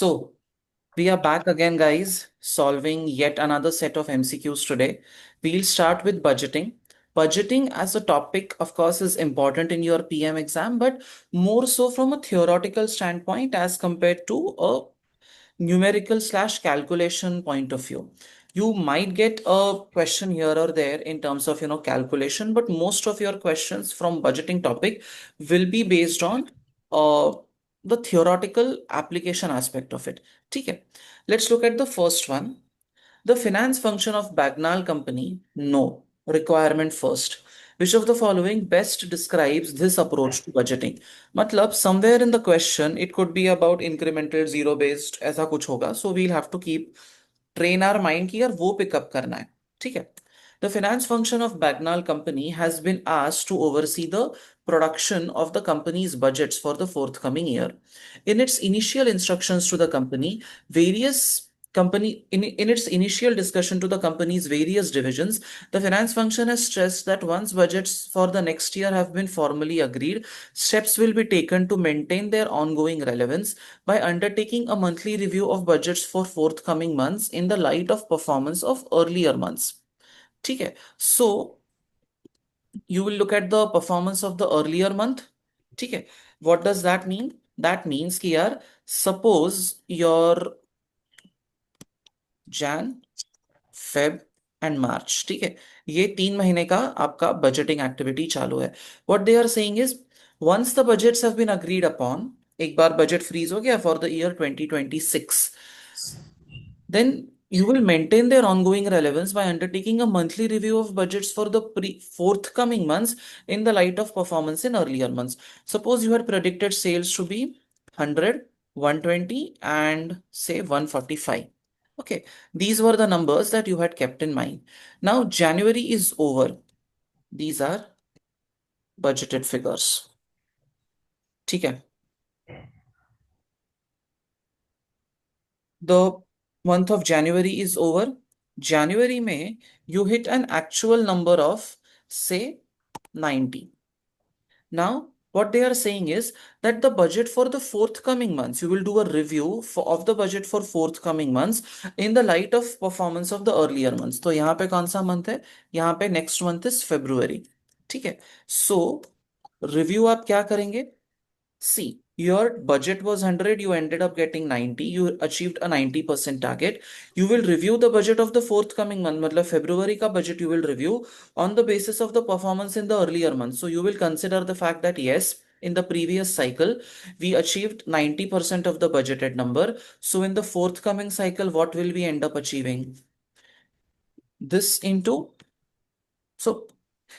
So, we are back again, guys, solving yet another set of MCQs today. We'll start with budgeting. Budgeting as a topic, of course, is important in your PM exam, but more so from a theoretical standpoint as compared to a numerical slash calculation point of view. You might get a question here or there in terms of calculation, but most of your questions from budgeting topic will be based on uh, the theoretical application aspect of it. Okay, let's look at the first one. The finance function of Bagnall Company, no. Requirement first. Which of the following best describes this approach to budgeting? मतलब somewhere in the question it could be about incremental zero based ऐसा कुछ होगा, so we'll have to keep train our mind कि यार वो pick up करना है. ठीक है. The finance function of Bagnall Company has been asked to oversee the production of the company's budgets for the forthcoming year. In its initial instructions to the company, various company in its initial discussion to the company's various divisions, the finance function has stressed that once budgets for the next year have been formally agreed, steps will be taken to maintain their ongoing relevance by undertaking a monthly review of budgets for forthcoming months in the light of performance of earlier months. ठीक है. So you will look at the performance of the earlier month. ठीक है. What does that mean? That means कि यार suppose your Jan, Feb and March, ठीक है, ये 3 महीने का आपका बजटिंग एक्टिविटी चालू है. What they are saying is once the budgets have been agreed upon, एक बार बजट फ्रीज हो गया for the year 2026, then you will maintain their ongoing relevance by undertaking a monthly review of budgets for the forthcoming months in the light of performance in earlier months. Suppose you had predicted sales to be 100, 120, and say 145. Okay, these were the numbers that you had kept in mind. Now, January is over. These are budgeted figures. ठीक है. The month of January is over. January में you hit an actual number of say 90. Now, what they are saying is that the budget for the forthcoming months, you will do a review of the budget for forthcoming months in the light of performance of the earlier months. तो यहाँ पे कौन सा month है? यहाँ पे next month is February. ठीक है. So, review आप क्या करेंगे? See, your budget was 100, you ended up getting 90, you achieved a 90% target. You will review the budget of the forthcoming month, मतलब February का budget you will review on the basis of the performance in the earlier month. So you will consider the fact that yes, in the previous cycle, we achieved 90% of the budgeted number. So in the forthcoming cycle, what will we end up achieving? This into, so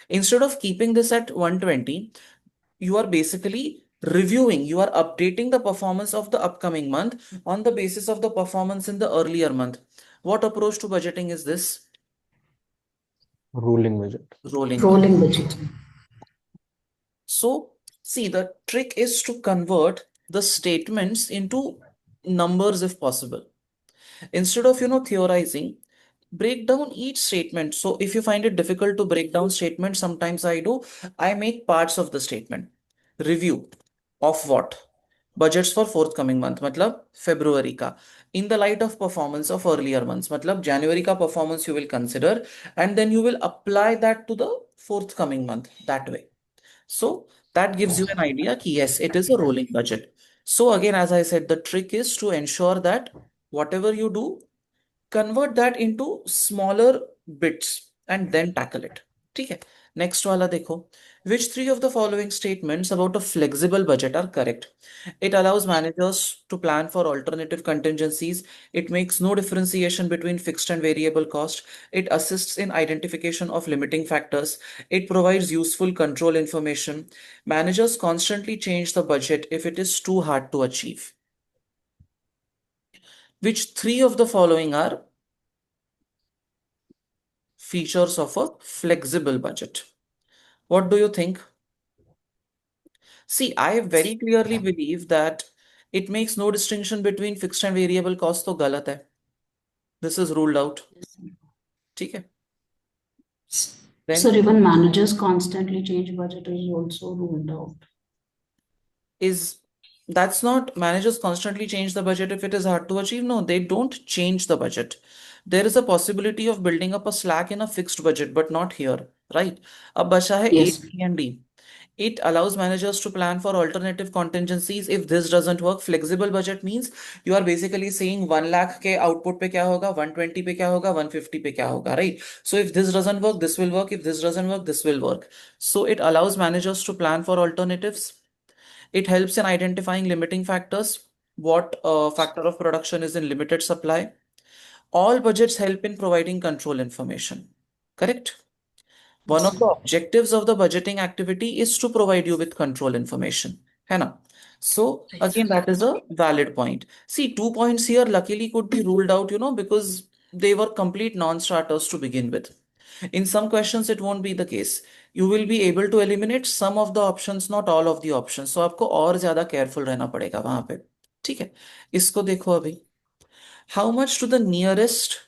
instead of keeping this at 120, you are basically reviewing, you are updating the performance of the upcoming month on the basis of the performance in the earlier month. What approach to budgeting is this? Rolling budget. Rolling budget. So, see, the trick is to convert the statements into numbers if possible. Instead of, theorizing, break down each statement. So if you find it difficult to break down statements, sometimes I make parts of the statement. Review of what? Budgets for forthcoming month, मतलब February का. In the light of performance of earlier months, मतलब January का performance you will consider, and then you will apply that to the forthcoming month that way. So that gives you an idea कि yes, it is a rolling budget. So again, as I said, the trick is to ensure that whatever you do, convert that into smaller bits and then tackle it. ठीक है. Next वाला देखो. Which three of the following statements about a flexible budget are correct? It allows managers to plan for alternative contingencies. It makes no differentiation between fixed and variable cost. It assists in identification of limiting factors. It provides useful control information. Managers constantly change the budget if it is too hard to achieve. Which three of the following are features of a flexible budget? What do you think? See, I very clearly believe that it makes no distinction between fixed and variable cost, तो गलत है. This is ruled out. ठीक है. Then Sir, even managers constantly change budget is also ruled out. is That's not managers constantly change the budget if it is hard to achieve. No, they don't change the budget. There is a possibility of building up a slack in a fixed budget, but not here, right? अब बचा है Yes. 8 D. It allows managers to plan for alternative contingencies if this doesn't work. Flexible budget means you are basically saying 1 lakh के output पे क्या होगा, 120 पे क्या होगा, 150 पे क्या होगा, right? So if this doesn't work, this will work. If this doesn't work, this will work. So it allows managers to plan for alternatives. It helps in identifying limiting factors. What factor of production is in limited supply? All budgets help in providing control information. Correct? One of the objectives of the budgeting activity is to provide you with control information. है ना? So again, that is a valid point. See, 2 points here luckily could be ruled out, because they were complete non-starters to begin with. In some questions, it won't be the case. You will be able to eliminate some of the options, not all of the options. So आपको और ज्यादा careful रहना पड़ेगा वहां पे. ठीक है. इसको देखो अभी. How much to the nearest?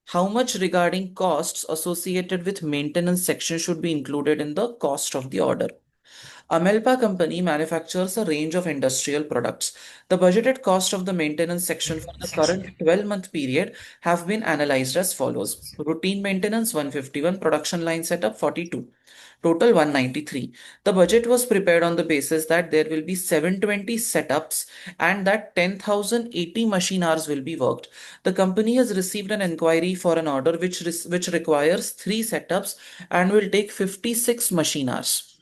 How much regarding costs associated with maintenance section should be included in the cost of the order? Amelpa company manufactures a range of industrial products. The budgeted cost of the maintenance section for the current 12-month period have been analyzed as follows. Routine maintenance 151, production line setup 42, total 193. The budget was prepared on the basis that there will be 720 setups and that 10,080 machine hours will be worked. The company has received an inquiry for an order which requires 3 setups and will take 56 machine hours.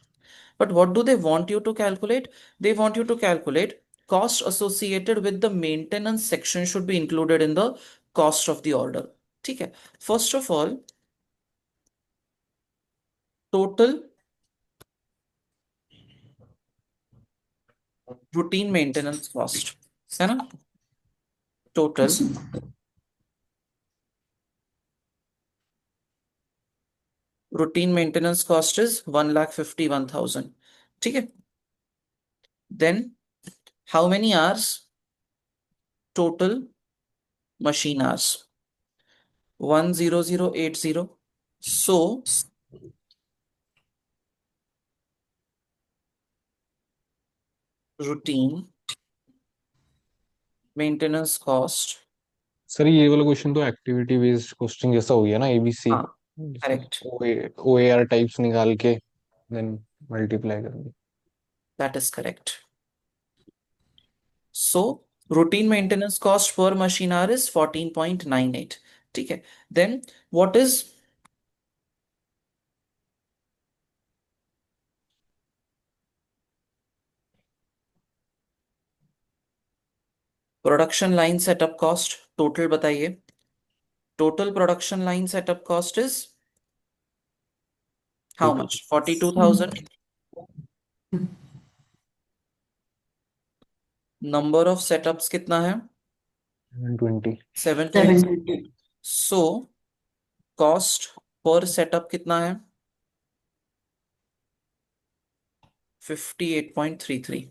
But what do they want you to calculate? They want you to calculate cost associated with the maintenance section should be included in the cost of the order. ठीक है. First of all, total routine maintenance cost. है ना? Total routine maintenance cost is 1,51,000. ठीक है. Then how many hours? Total machine hours 10080. So routine maintenance cost. Sir ये वाला question तो activity based question जैसा हो गया ना, एबीसी हाँ, correct. O A R types निकाल के देन मल्टीप्लाई करेंगे. That is correct. So routine maintenance cost per machine hour is 14.98. ठीक है. Then what is production line setup cost? Total बताइए. Total production line setup cost is how much? 42,000. Number of setups कितना है? 120. 720. So cost per setup कितना है? 58.33.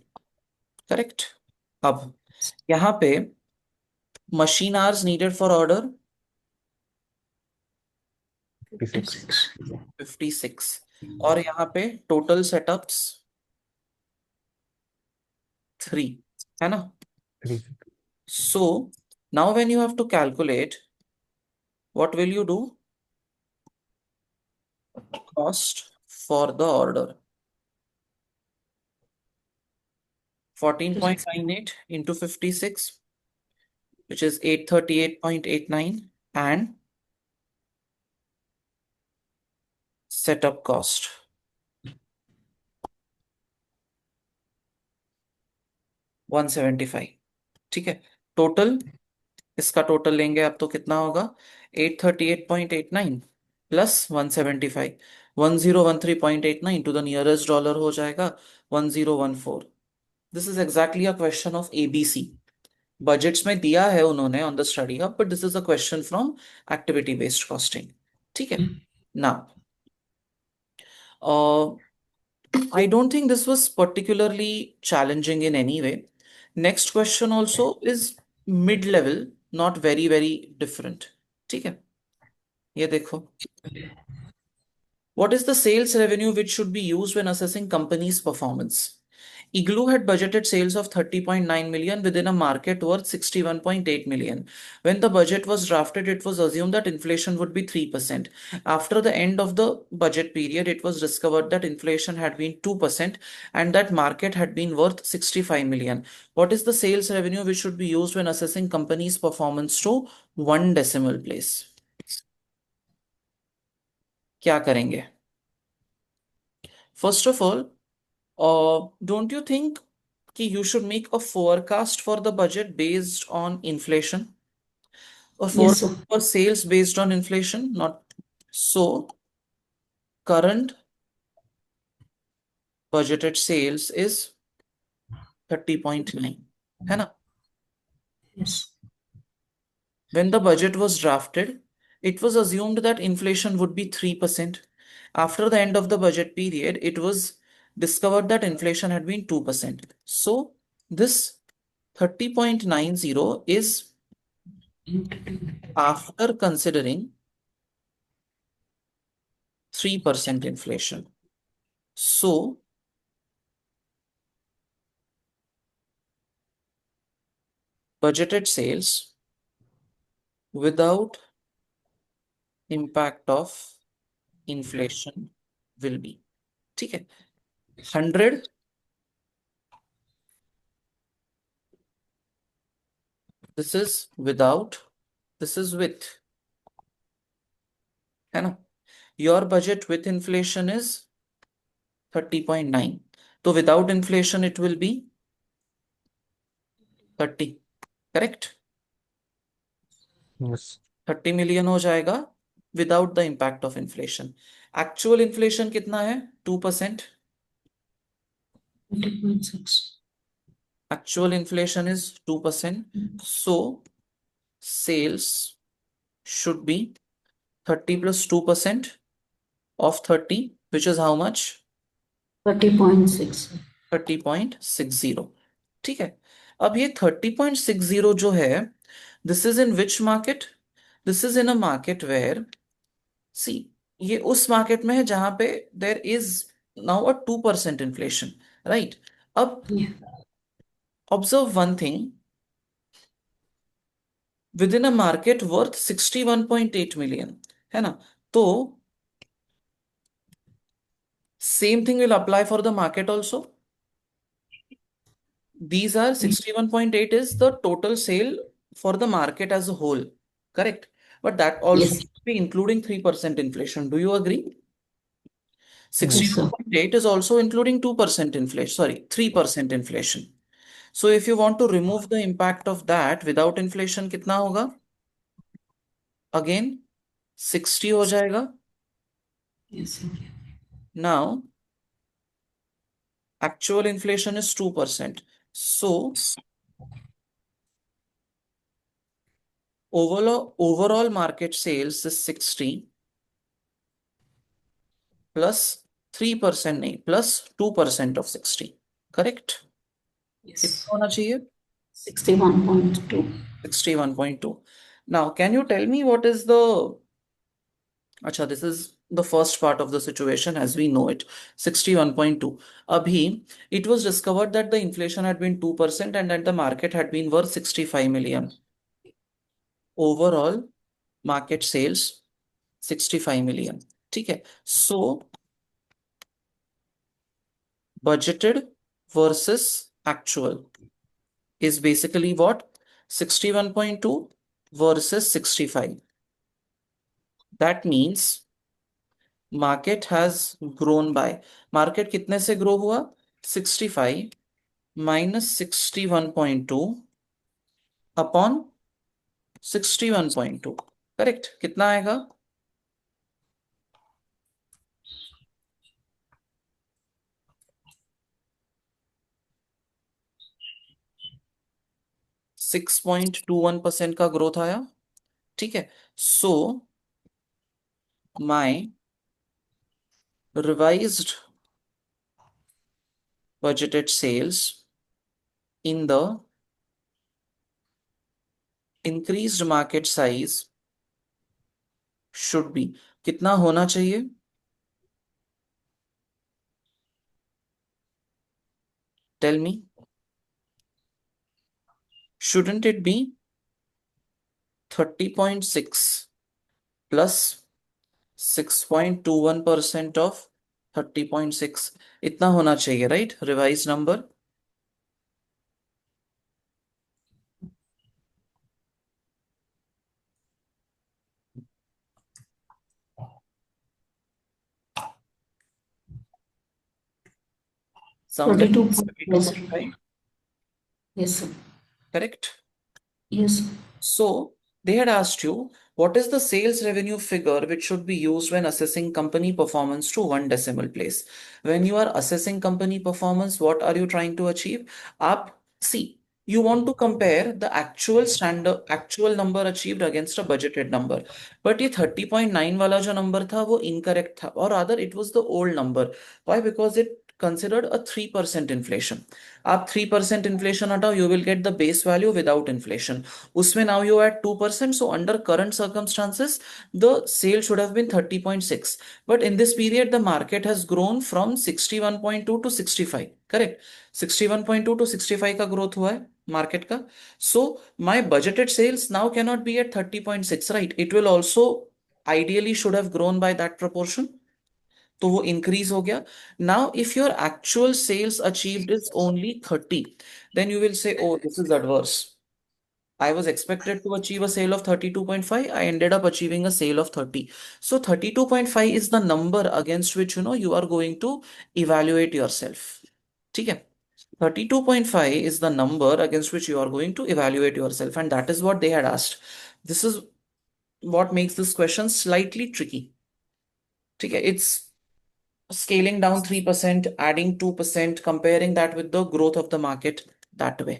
Correct. अब यहाँ पे machine hours needed for order 56. 56 और यहाँ पे total setups 3 है ना. 3. So now when you have to calculate, what will you do? Cost for the order 14.98 into 56, which is 838.89, and setup cost 175. ठीक है. टोटल इसका टोटल लेंगे आप तो कितना होगा? 838.89 plus 175, 1013.89 to the nearest dollar हो जाएगा 1014. This is exactly a question of ABC. Budgets में दिया है उन्होंने on the study hub, but this is a question from activity based costing. ठीक है. Now I don't think this was particularly challenging in any way. Next question also is mid-level, not very, very different. ठीक है. ये देखो. What is the sales revenue which should be used when assessing company's performance? Igloo had budgeted sales of 30.9 million within a market worth 61.8 million. When the budget was drafted, it was assumed that inflation would be 3%. After the end of the budget period, it was discovered that inflation had been 2% and that market had been worth 65 million. What is the sales revenue which should be used when assessing company's performance to one decimal place? क्या करेंगे? First of all, don't you think you should make a forecast for the budget based on inflation, or Yes, sir. for sales based on inflation? Not so. Current budgeted sales is 30.9. है ना? Yes. When the budget was drafted, it was assumed that inflation would be 3%. After the end of the budget period, it was discovered that inflation had been 2%. So this 30.90 is after considering 3% inflation. So budgeted sales without impact of inflation will be, ठीक है, 100, this is without, this is with, है ना? Your budget with inflation is 30.9. तो without inflation it will be 30, correct? Yes. 30 million हो जाएगा without the impact of inflation. Actual inflation कितना है? 2%. 20.6. Actual inflation is 2%. So sales should be 30 plus 2% of 30, which is how much? 30.6. 30.60. ठीक है. अब ये 30.60 जो है, this is in which market? This is in a market where, see, ये उस मार्केट में है जहां पे there is now a 2% inflation, right? अब Yeah. Observe one thing, within a market worth 61.8 million, है ना? तो same thing will apply for the market also. These are 61.8 is the total sale for the market as a whole, correct? But that also Yes. should be including 3% inflation. Do you agree? Yes, Yes. sir. 61.8 is also including 2% inflation, sorry, 3% inflation. So if you want to remove the impact of that without inflation, कितना होगा? Again, 60 हो जाएगा. Yes, sir. Now, actual inflation is 2%. So overall market sales is 60 plus 3% नहीं, plus 2% of 60, correct? Yes. कितना होना चाहिए? 61.2. 61.2. Now can you tell me what is the, अच्छा, this is the first part of the situation as we know it, 61.2. अभी it was discovered that the inflation had been 2% and that the market had been worth 65 million. Overall market sales 65 million, ठीक है? So budgeted versus actual is basically what? 61.2 versus 65. That means market has grown by. Market कितने से grow हुआ? 65 minus 61.2 upon 61.2. Correct? कितना आएगा? 6.21% का growth आया, ठीक है? So my revised budgeted sales in the increased market size should be, कितना होना चाहिए? Tell me, shouldn't it be 30.6 plus 6.21% of 30.6? इतना होना चाहिए, right? Revised number. Somewhere 32.5. 32.5, Yes, sir. correct? Yes. So they had asked you, what is the sales revenue figure which should be used when assessing company performance to one decimal place? When you are assessing company performance, what are you trying to achieve? Up, see, you want to compare the actual standard, actual number achieved against a budgeted number. But ये 30.9 वाला जो number था वो incorrect था, or rather it was the old number. Why? Because it considered a 3% inflation. आप 3% inflation हटाओ, you will get the base value without inflation. उसमें now you add 2%, so under current circumstances the sale should have been 30.6, but in this period the market has grown from 61.2 to 65, correct? 61.2 to 65 का growth हुआ है market का. So my budgeted sales now cannot be at 30.6, right? It will also ideally should have grown by that proportion, तो वो increase हो गया. Now if your actual sales achieved is only 30, then you will say, oh, this is adverse. I was expected to achieve a sale of 32.5. I ended up achieving a sale of 30. So 32.5 is the number against which you are going to evaluate yourself. ठीक है? 32.5 is the number against which you are going to evaluate yourself, and that is what they had asked. This is what makes this question slightly tricky. ठीक है? It's scaling down 3%, adding 2%, comparing that with the growth of the market that way.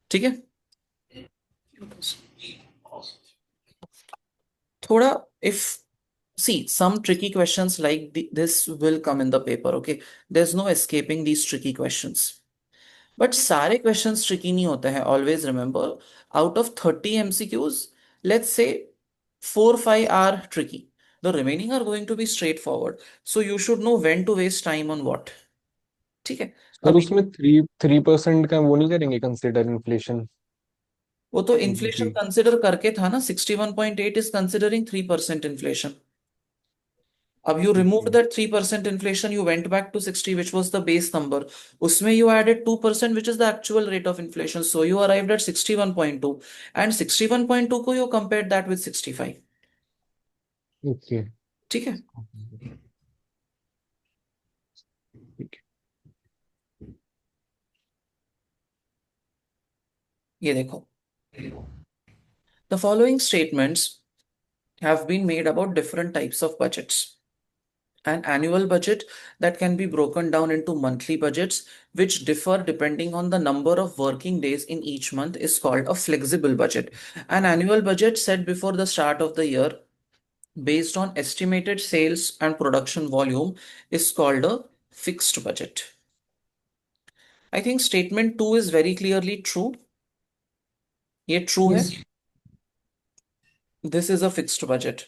ठीक है? थोड़ा, if see, some tricky questions like this will come in the paper, okay? There's no escaping these tricky questions. But सारे questions tricky नहीं होते हैं. Always remember, out of 30 MCQs, let's say 4-5 are tricky. The remaining are going to be straightforward. So you should know when to waste time on what. ठीक है? Sir अभी उसमें 3% का वो नहीं करेंगे कंसिडर इन्फ्लेशन? वो तो इन्फ्लेशन कंसिडर करके था ना. 61.8 is considering 3% inflation. अब you removed that 3% inflation, you went back to 60, which was the base number. उसमें you added 2%, which is the actual rate of inflation. So you arrived at 61.2. And 61.2 को you compared that with 65. Okay, ठीक है? ये देखो. The following statements have been made about different types of budgets. An annual budget that can be broken down into monthly budgets, which differ depending on the number of working days in each month, is called a flexible budget. An annual budget set before the start of the year based on estimated sales and production volume is called a fixed budget. I think statement 2 is very clearly true. ये true है. Yes. This is a fixed budget.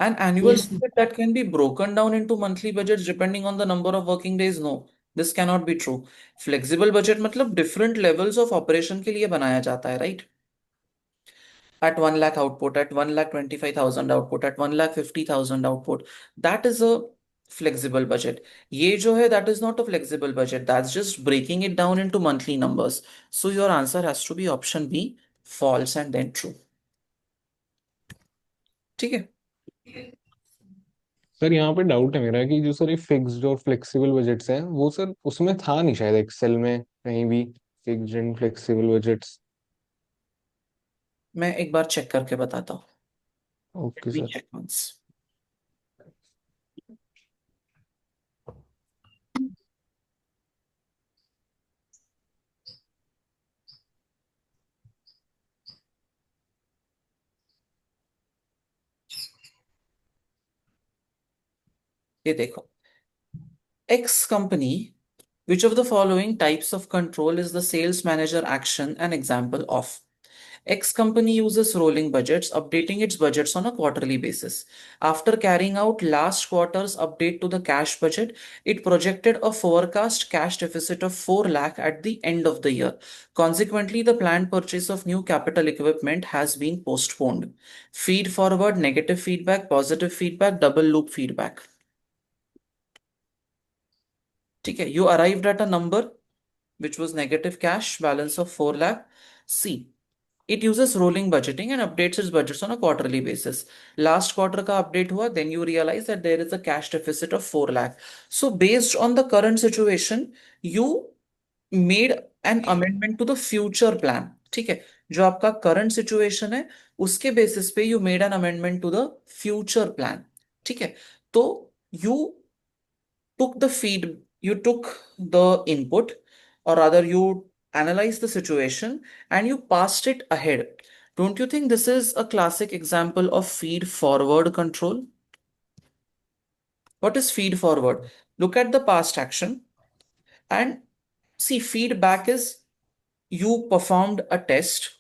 An annual Yes. budget that can be broken down into monthly budgets depending on the number of working days. No, this cannot be true. Flexible budget मतलब different levels of operation के लिए बनाया जाता है, right? At 1 lakh output, at 1,25,000 output, at 1,50,000 output. That is a flexible budget. ये जो है, that is not a flexible budget. That's just breaking it down into monthly numbers. So your answer has to be option B, false and then true. ठीक है? Sir यहाँ पे doubt है मेरा कि जो सर ये फिक्स्ड और फ्लेक्सिबल बजट्स हैं वो सर उसमें था नहीं शायद एक्सेल में कहीं भी, फिक्स्ड एंड फ्लेक्सिबल बजट्स. मैं एक बार चेक करके बताता हूँ. Okay Let me sir. check once. ये देखो. X company, which of the following types of control is the sales manager action an example of? X company uses rolling budgets, updating its budgets on a quarterly basis. After carrying out last quarter's update to the cash budget, it projected a forecast cash deficit of 4 lakh at the end of the year. Consequently, the planned purchase of new capital equipment has been postponed. Feed forward, negative feedback, positive feedback, double loop feedback. ठीक है, you arrived at a number which was negative cash balance of 4 lakh. C. It uses rolling budgeting and updates its budgets on a quarterly basis. Last quarter का update हुआ, then you realize that there is a cash deficit of 4 lakh. So based on the current situation, you made an amendment to the future plan. ठीक है, जो आपका current situation है, उसके basis पे you made an amendment to the future plan. ठीक है, तो you you took the input, or rather you analyzed the situation and you passed it ahead. Don't you think this is a classic example of feed forward control? What is feed forward? Look at the past action and see, feedback is you performed a test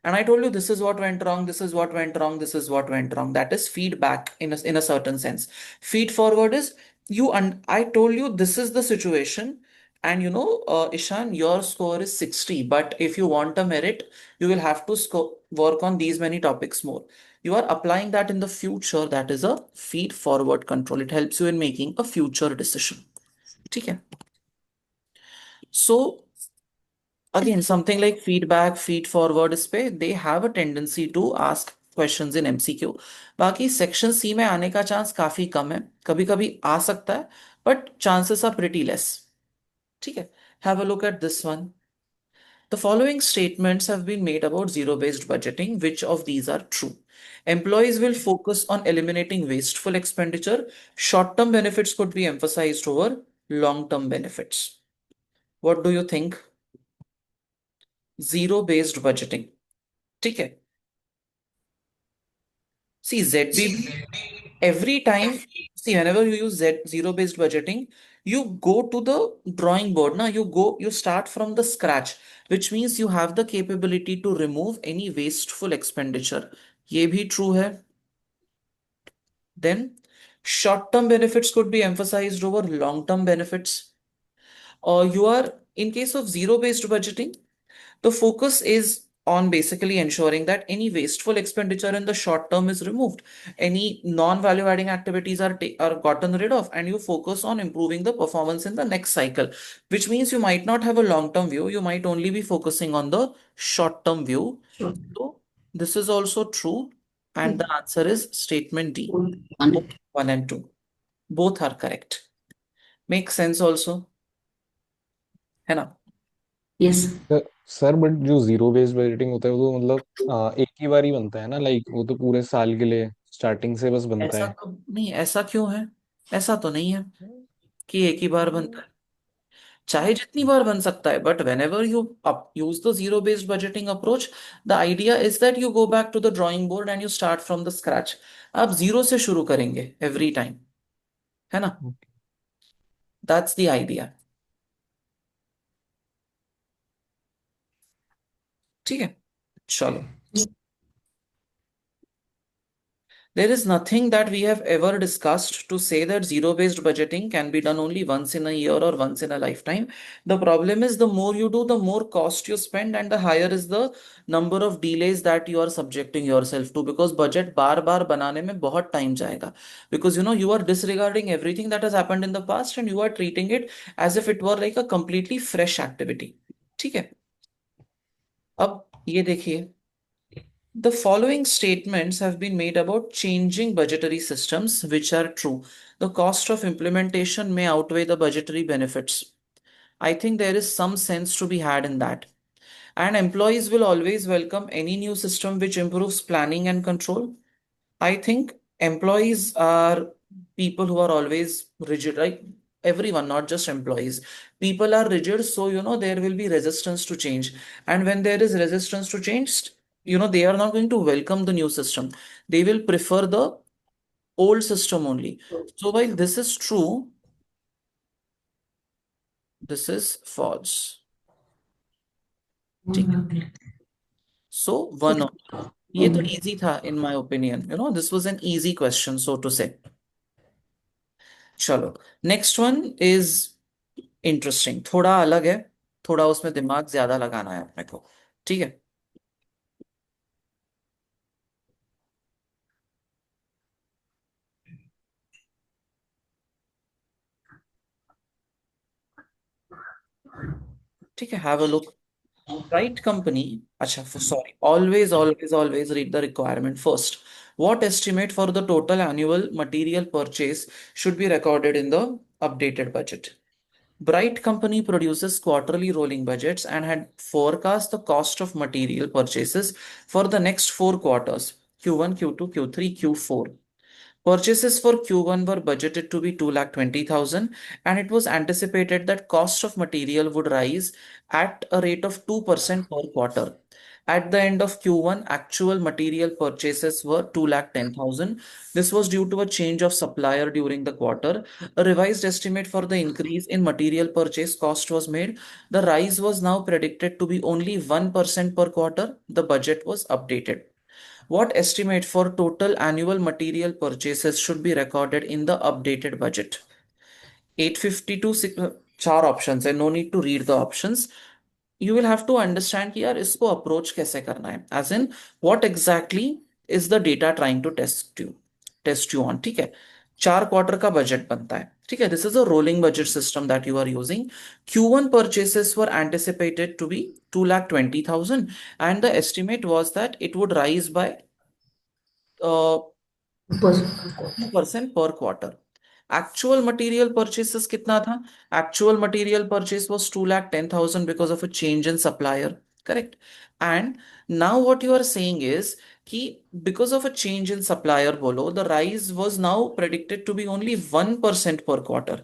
and I told you this is what went wrong, this is what went wrong, this is what went wrong. That is feedback in a certain sense. Feed forward is I told you this is the situation, and Ishan, your score is 60, but if you want a merit, you will have to work on these many topics more. You are applying that in the future. That is a feed forward control. It helps you in making a future decision. Okay. So again, something like feedback, feed forward इस पे they have a tendency to ask questions in MCQ. बाकी section C में आने का chance काफी कम है, कभी कभी आ सकता है, but chances are pretty less. ठीक है, have a look at this one. The following statements have been made about zero-based budgeting. Which of these are true? Employees will focus on eliminating wasteful expenditure. Short-term benefits could be emphasized over long-term benefits. What do you think? Zero-based budgeting. ठीक है, see ZBB, every time, see whenever you use zero based budgeting, you go to the drawing board. Now you start from the scratch, which means you have the capability to remove any wasteful expenditure. ये भी true है. Then short term benefits could be emphasized over long term benefits. Or you are, in case of zero based budgeting, the focus is on basically ensuring that any wasteful expenditure in the short term is removed. Any non-value adding activities are gotten rid of, and you focus on improving the performance in the next cycle, which means you might not have a long-term view. You might only be focusing on the short-term view. Sure. So this is also true. And the answer is statement D. Both 1 and 2. Both are correct. Makes sense also. है ना? Yes. Sir but जो zero based budgeting होता है वो तो मतलब एक ही बार ही बनता है ना, लाइक वो तो पूरे साल के लिए स्टार्टिंग से बस बनता ऐसा है। तो नहीं, ऐसा क्यों है? ऐसा तो नहीं है कि एक ही बार बनता है, चाहे जितनी बार बन सकता है, but whenever you use the zero based budgeting approach, the idea is that you go back to the drawing board and you start from the scratch. आप जीरो से शुरू करेंगे एवरी टाइम, है ना? That's the idea. ठीक है, चलो. There is nothing that we have ever discussed to say that zero based budgeting can be done only once in a year or once in a lifetime. The problem is the more you do, the more cost you spend, and the higher is the number of delays that you are subjecting yourself to, because budget बार बार बनाने में बहुत time जाएगा, because you are disregarding everything that has happened in the past and you are treating it as if it were like a completely fresh activity. ठीक है, अब ये देखिए. The following statements have been made about changing budgetary systems, which are true. The cost of implementation may outweigh the budgetary benefits. I think there is some sense to be had in that. And employees will always welcome any new system which improves planning and control. I think employees are people who are always rigid, right? Everyone, not just employees. People are rigid, so there will be resistance to change. And when there is resistance to change, they are not going to welcome the new system. They will prefer the old system only. So while this is true, this is false. ठीक है? So one. ये तो easy था in my opinion, this was an easy question so to say. चलो, next one is interesting, थोड़ा अलग है, थोड़ा उसमें दिमाग ज्यादा लगाना है अपने को। ठीक है। ठीक है, have a look. Right company. अच्छा, sorry, always always always read the requirement first. What estimate for the total annual material purchase should be recorded in the updated budget? Bright Company produces quarterly rolling budgets and had forecast the cost of material purchases for the next four quarters: Q1, Q2, Q3, Q4. Purchases for Q1 were budgeted to be 2,20,000, and it was anticipated that cost of material would rise at a rate of 2% per quarter. At the end of Q1, actual material purchases were 2,10,000. This was due to a change of supplier during the quarter. A revised estimate for the increase in material purchase cost was made. The rise was now predicted to be only 1% per quarter. The budget was updated. What estimate for total annual material purchases should be recorded in the updated budget? 850 to चार options है, no need to read the options. You will have to understand कि यार इसको approach कैसे करना है, as in what exactly is the data trying to test you on. ठीक है, चार क्वार्टर का बजट बनता है। ठीक है, this is a rolling budget system that you are using. Q1 purchases were anticipated to be 2,20,000, and the estimate was that it would rise by 2% per quarter. Actual material purchases कितना था? Actual material purchase was 2,10,000 because of a change in supplier. Correct. And now what you are saying is कि because of a change in supplier बोलो, the rise was now predicted to be only 1% per quarter.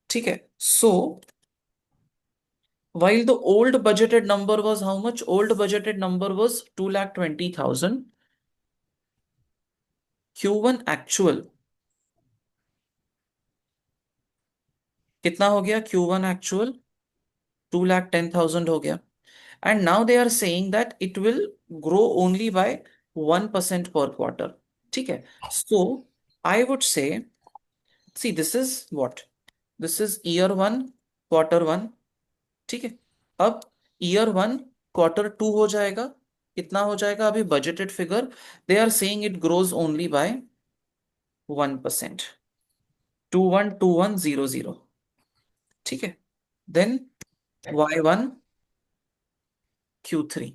ठीक है. So while the old budgeted number was how much? Old budgeted number was 2,20,000. Q1 actual कितना हो गया? Q1 actual 2,10,000 हो गया। And now they are saying that it will grow only by 1% per quarter. ठीक है। So I would say, see, this is what? This is year one, quarter one. ठीक है। अब year one, quarter two हो जाएगा। कितना हो जाएगा? अभी budgeted figure, they are saying it grows only by 1%. 212100। ठीक है। Then Y1 Q3.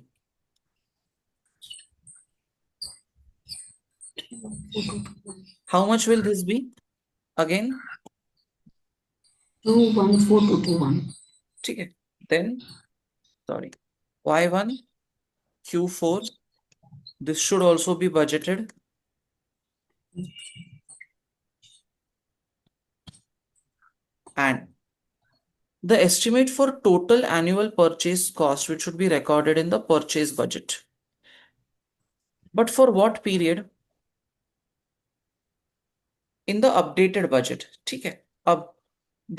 How much will this be? Again, 214,221. ठीक है। Then, sorry, Y1 Q4. This should also be budgeted. And the estimate for total annual purchase cost, which should be recorded in the purchase budget. But for what period? In the updated budget. ठीक है। अब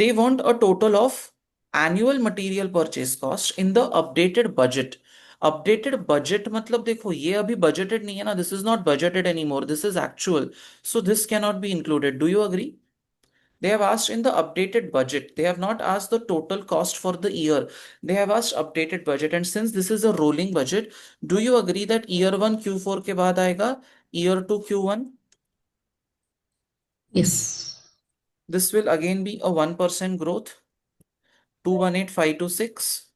they want a total of annual material purchase cost in the updated budget. Updated budget मतलब देखो, ये अभी budgeted नहीं है ना, this is not budgeted anymore, this is actual. So this cannot be included. Do you agree? They have asked in the updated budget. They have not asked the total cost for the year. They have asked updated budget. And since this is a rolling budget, do you agree that year 1 Q4 के बाद आएगा year 2 Q1? Yes. This will again be a 1% growth. 218,526,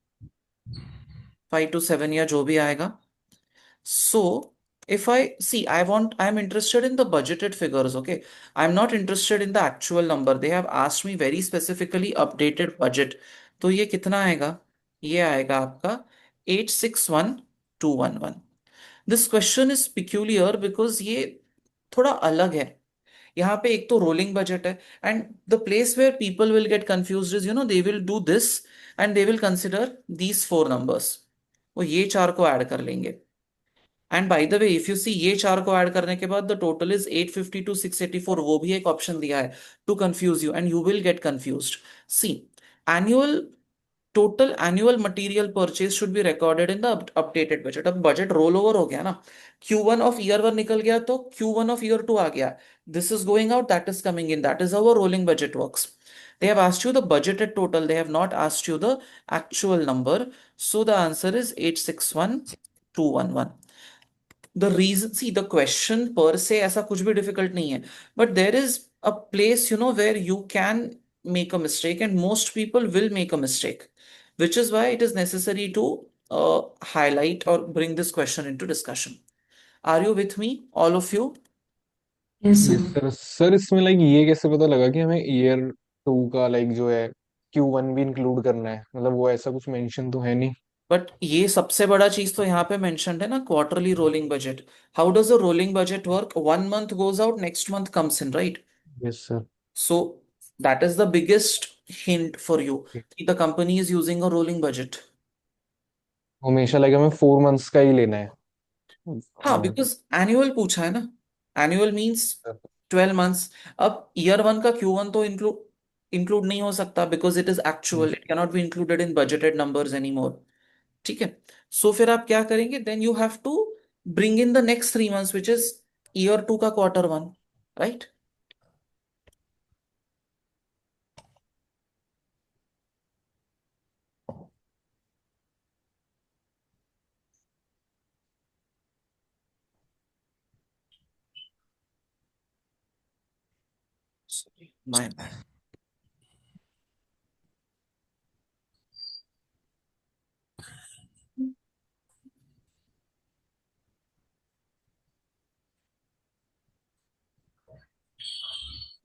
527 या जो भी आएगा. So if I see, I'm interested in the budgeted figures. Okay. I'm not interested in the actual number. They have asked me very specifically updated budget. तो ये कितना आएगा? ये आएगा आपका 861,211. This question is peculiar because ये थोड़ा अलग है. यहाँ पे एक तो रोलिंग बजट है, and the place where people will get confused is, they will do this and they will consider these four numbers. वो ये चार को ऐड कर लेंगे. And by the way, if you see, ये चार को ऐड करने के बाद द टोटल इज 850 टू 684. वो भी एक ऑप्शन दिया है to confuse you, and you will get confused. See, annual total annual material purchase should be recorded in the updated budget. अब बजट रोल ओवर हो गया ना, Q1 ऑफ ईयर 1 निकल गया तो Q1 ऑफ ईयर 2 आ गया. This is going out, that is coming in, that is how a rolling budget works. They have asked you the budgeted total, they have not asked you the actual number. So the answer is 861211. The reason, see, the question per se ऐसा कुछ भी difficult नहीं है, but there is a place, where you can make a mistake, and most people will make a mistake, which is why it is necessary to highlight or bring this question into discussion. Are you with me, all of you? Yes, yes sir. Sir. Sir इसमें like ये कैसे पता लगा कि हमें year to का like जो है Q1 भी इंक्लूड करना है, मतलब वो ऐसा कुछ मेंशन तो है नहीं. बट ये सबसे बड़ा चीज तो यहाँ पे मेंशन्ड है ना, quarterly rolling budget. How does a rolling budget work? 1 month goes out, next month comes in, right? Yes sir. So that is the biggest hint for you. The company is using a rolling budget. हमेशा like हमें 4 months का ही लेना है. हाँ, because annual पूछा है ना. Annual means 12 months. अब ईयर 1 का Q1 तो इंक्लूड नहीं हो सकता, because it is actual, it cannot be included in budgeted numbers any more. ठीक है. सो फिर आप क्या करेंगे? Then you have to bring in the next 3 months, which is year 2 का Q1, राइट? My bad.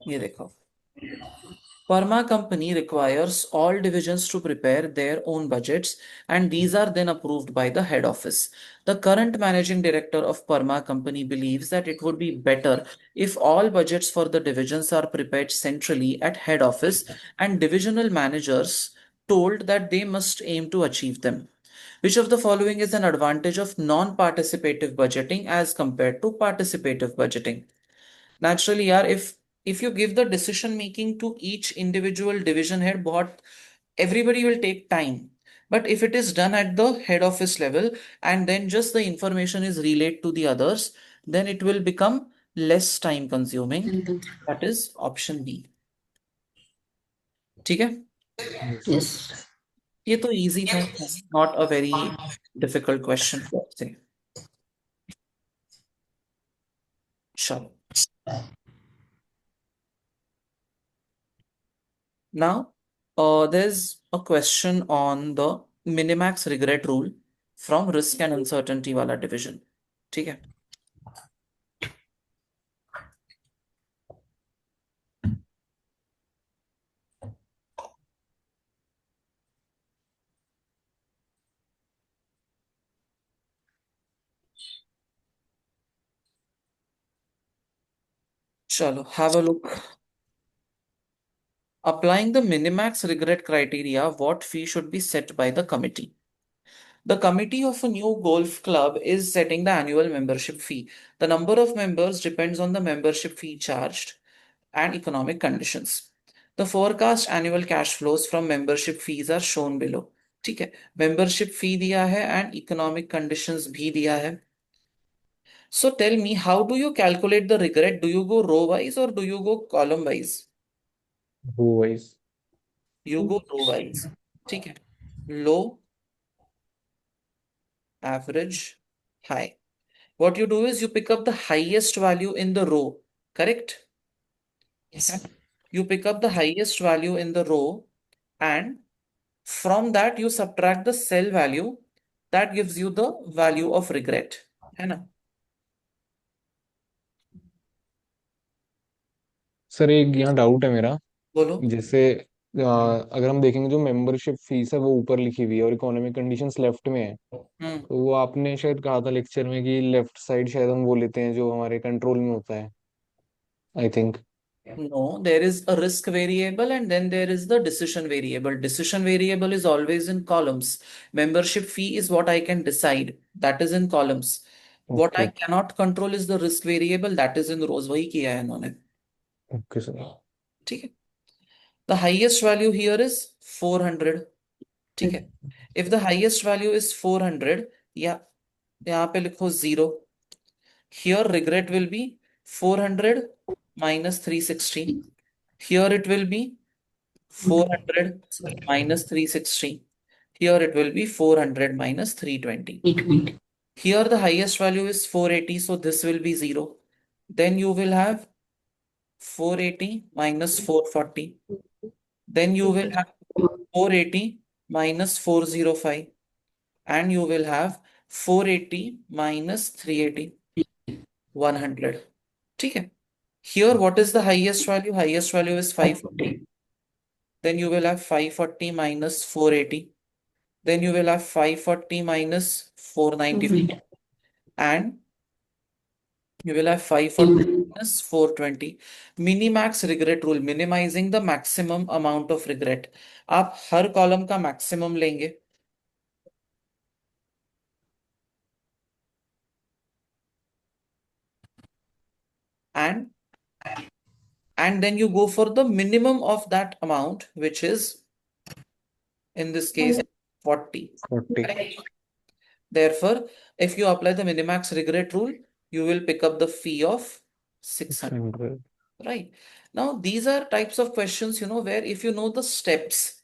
ये देखो, Pharma company requires all divisions to prepare their own budgets, and these are then approved by the head office. The current managing director of Pharma company believes that it would be better if all budgets for the divisions are prepared centrally at head office and divisional managers told that they must aim to achieve them. Which of the following is an advantage of non-participative budgeting as compared to participative budgeting? Naturally, यार, if you give the decision making to each individual division head, बहुत everybody will take time. But if it is done at the head office level and then just the information is relayed to the others, then it will become less time consuming. That is option B. ठीक है. Yes. ये तो easy था, not a very difficult question for say. चलो. Now, there's a question on the minimax regret rule from risk and uncertainty वाला division. ठीक है. चलो, have a look. Applying the minimax regret criteria, what fee should be set by the committee? The committee of a new golf club is setting the annual membership fee. The number of members depends on the membership fee charged and economic conditions. The forecast annual cash flows from membership fees are shown below. ठीक है. Membership fee दिया है and economic conditions भी दिया है. So tell me, how do you calculate the regret? Do you go row wise or do you go column wise? वो wise. You go row wise. ठीक है. Low, average, high. What you do is you pick up the highest value in the row, correct? Yes. You pick up the highest value in the row, and from that you subtract the cell value that gives you the value of regret. है ना? Sir एक यहाँ doubt है मेरा. बोलो. जैसे अगर हम देखेंगे जो मेंबरशिप फीस है वो ऊपर लिखी हुई है और इकोनॉमिक कंडीशंस लेफ्ट में है, हम्म. तो वो आपने शायद कहा था लेक्चर में कि लेफ्ट साइड शायद हम वो लेते हैं जो हमारे कंट्रोल में होता है, I think. No, there is a risk variable and then there is the decision variable. Decision variable is always in columns. Membership fee is what I can decide. That is in columns. What I okay. cannot control is the risk variable. That is in rows. वही किया है इन्होंने. Okay sir. ठीक है. The highest value here is 400. ठीक है। If the highest value is 400, या यहाँ पे लिखो 0, here regret will be 400 minus 360, here it will be 400 minus 360, here it will be 400 minus 320. Here the highest value is 480, so this will be 0. Then you will have 480 minus 440. Then you will have 480 minus 405. And you will have 480 minus 380, 100. ठीक है. Here, what is the highest value? Highest value is 540. Then you will have 540 minus 480. Then you will have 540 minus 494. And you will have 540 minus 420. Minimax regret rule, minimizing the maximum amount of regret. आप हर column का maximum लेंगे and then you go for the minimum of that amount, which is in this case 40. 40. Right? Therefore, if you apply the minimax regret rule, you will pick up the fee of 600. 600. Right. Now, these are types of questions, where if you know the steps,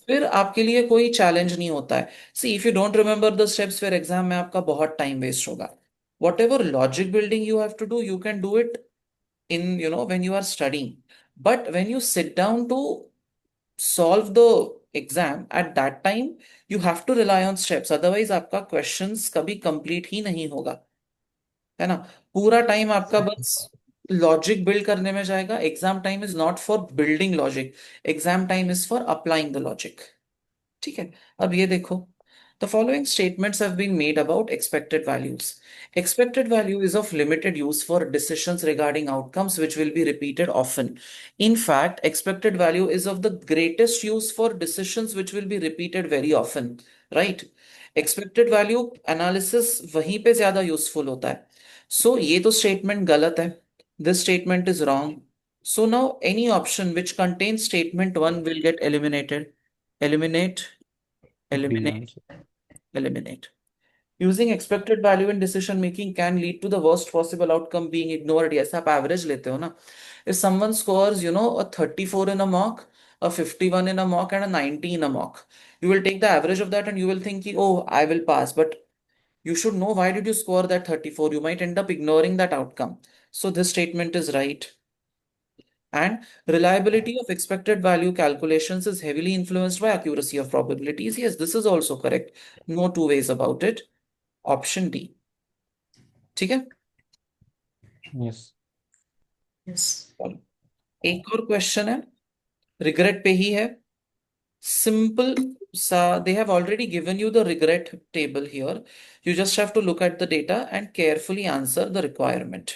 फिर आपके लिए कोई challenge नहीं होता है. See if you don't remember the steps, फिर exam में आपका बहुत टाइम वेस्ट होगा. Whatever logic building you have to do, you can do it in when you are studying, but when you sit down to solve the exam, at that time you have to rely on steps, otherwise आपका questions कभी complete ही नहीं होगा. है ना. पूरा time आपका बस logic build करने में जाएगा. Exam time is not for building logic, exam time is for applying the logic. ठीक है. अब ये देखो, the following statements have been made about expected values. Expected value is of limited use for decisions regarding outcomes which will be repeated often. In fact, expected value is of the greatest use for decisions which will be repeated very often. Right? Expected value analysis वहीं पे ज्यादा useful होता है. So ये तो statement गलत है. This statement is wrong. So now any option which contains statement 1 will get eliminated. Eliminate, D eliminate, answer. eliminate. Using expected value in decision making can lead to the worst possible outcome being ignored. Yes, आप average लेते हो ना. If someone scores, a 34 in a mock, a 51 in a mock, and a 90 in a mock, you will take the average of that and you will think, oh, I will pass. But you should know why did you score that 34. You might end up ignoring that outcome. So this statement is right. And reliability of expected value calculations is heavily influenced by accuracy of probabilities. Yes, this is also correct. No two ways about it. Option D. ठीक है. Yes. चलो, एक और question है, regret पे ही है. Simple सा, they have already given you the regret table here. You just have to look at the data and carefully answer the requirement.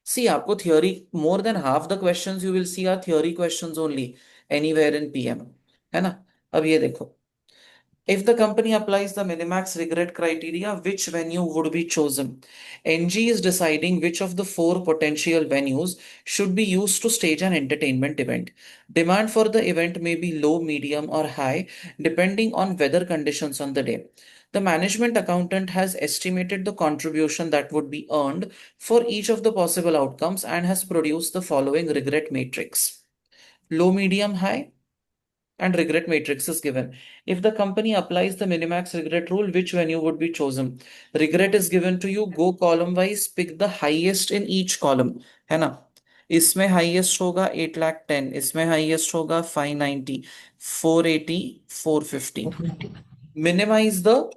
See, आपको theory, more than half the questions you will see are theory questions only anywhere in PM. है ना. अब ये देखो, if the company applies the minimax regret criteria, which venue would be chosen? NG is deciding which of the four potential venues should be used to stage an entertainment event. Demand for the event may be low, medium, or high, depending on weather conditions on the day. The management accountant has estimated the contribution that would be earned for each of the possible outcomes and has produced the following regret matrix. Low, medium, high, and regret matrix is given. If the company applies the minimax regret rule, which venue would be chosen? Regret is given to you. Go column wise, pick the highest in each column. है ना. इसमें highest होगा 8,10,000, इसमें highest होगा 590, 480, 450. Minimise the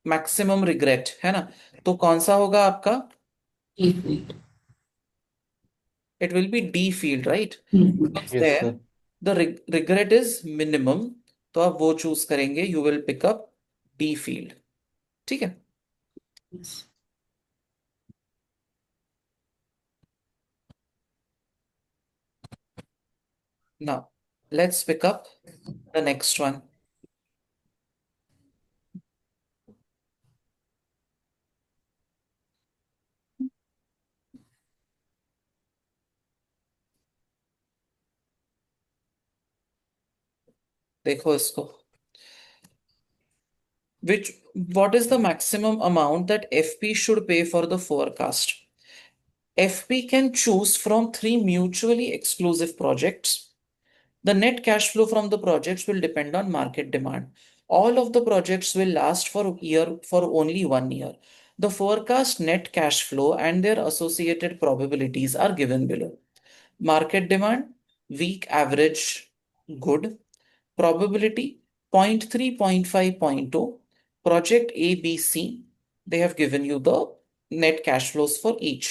maximum regret, है ना. तो कौन सा होगा आपका? It will be D field, right? Because Yes, sir. there the regret is minimum. तो आप वो चूज करेंगे. You will pick up D field. ठीक है. Now let's pick up the next one. देखो इसको, which what is the maximum amount that FP should pay for the forecast? FP can choose from three mutually exclusive projects. The net cash flow from the projects will depend on market demand. All of the projects will last for only 1 year. The forecast net cash flow and their associated probabilities are given below. Market demand, weak, average, good. Probability 0.3, 0.5, zero point 0.2. Project A, B, C, they have given you the net cash flows for each.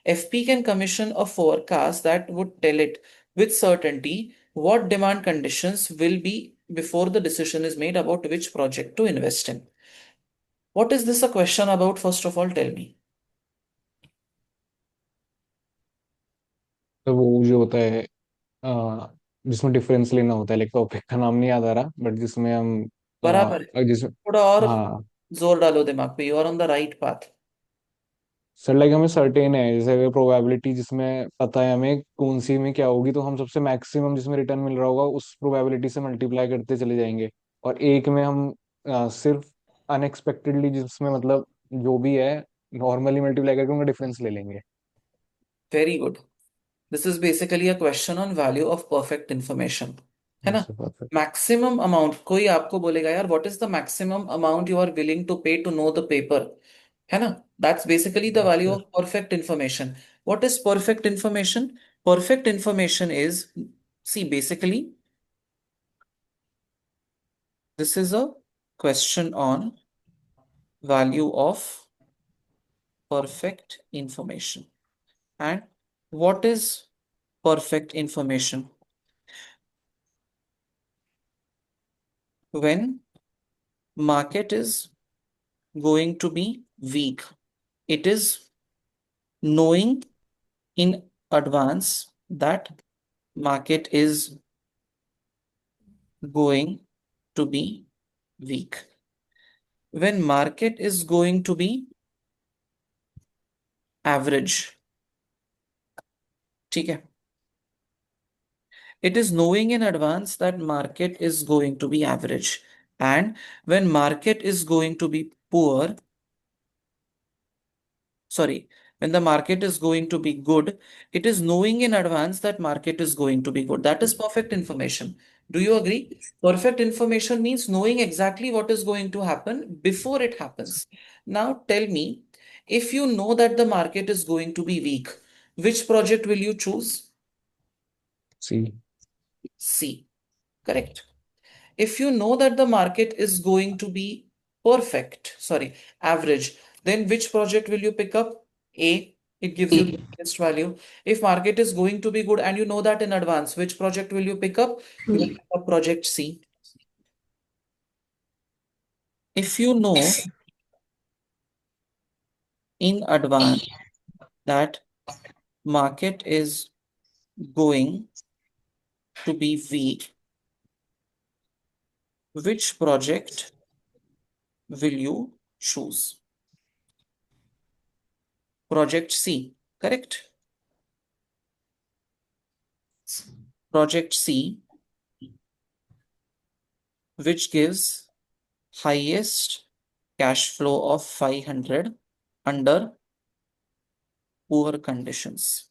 FP can commission a forecast that would tell it with certainty what demand conditions will be before the decision is made about which project to invest in. What is this a question about? First of all, tell me. तो वो जो होता है जिसमें difference लेना होता है, like topic का नाम नहीं याद आ रहा, बट जिसमें हम बराबर है। जिसमें थोड़ा और हाँ जोर डालो दिमाग पे, you are on the right path. Sir, like हमें सर्टेन है, जैसे प्रोबेबिलिटी जिसमें पता है हमें कौन सी में क्या होगी, तो हम सबसे मैक्सिमम जिसमें रिटर्न मिल रहा होगा उस प्रोबेबिलिटी से मल्टीप्लाई करते चले जाएंगे। और एक में हम सिर्फ अनएक्सपेक्टेडली जिसमें मतलब जो भी है नॉर्मली मल्टीप्लाई करके उनका डिफरेंस ले लेंगे। Very good. This is basically a question on value of perfect information, है ना। परफेक्ट। मैक्सिमम अमाउंट, कोई आपको बोलेगा यार what is the maximum amount you are willing to pay to know the paper, है ना। That's basically the value of perfect information. What is perfect information? Perfect information is, see basically this is a question on value of perfect information. And what is perfect information? When market is going to be weak, it is knowing in advance that market is going to be weak. When market is going to be average, ठीक है, it is knowing in advance that market is going to be average. And when market is going to be poor, sorry, when the market is going to be good, it is knowing in advance that market is going to be good. That is perfect information. Do you agree? Perfect information means knowing exactly what is going to happen before it happens. Now tell me, if you know that the market is going to be weak, which project will you choose? C. C. Correct. If you know that the market is going to be average, then which project will you pick up? A. It gives you the highest value. If market is going to be good and you know that in advance, which project will you pick up? You will pick up project C. If you know in advance that market is going to be weak, which project will you choose? Project C, correct? Project C, which gives highest cash flow of 500 under poor conditions.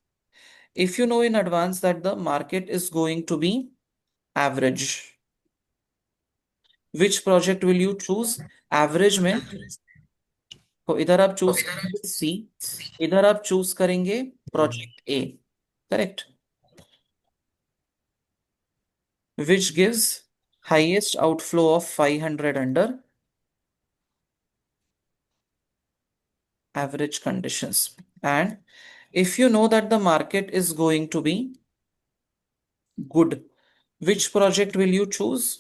If you know in advance that the market is going to be average, which project will you choose? Average में तो इधर आप choose करेंगे सी, इधर आप choose करेंगे project A, correct, which gives highest outflow of 500 under average conditions. And if you know that the market is going to be good, which project will you choose?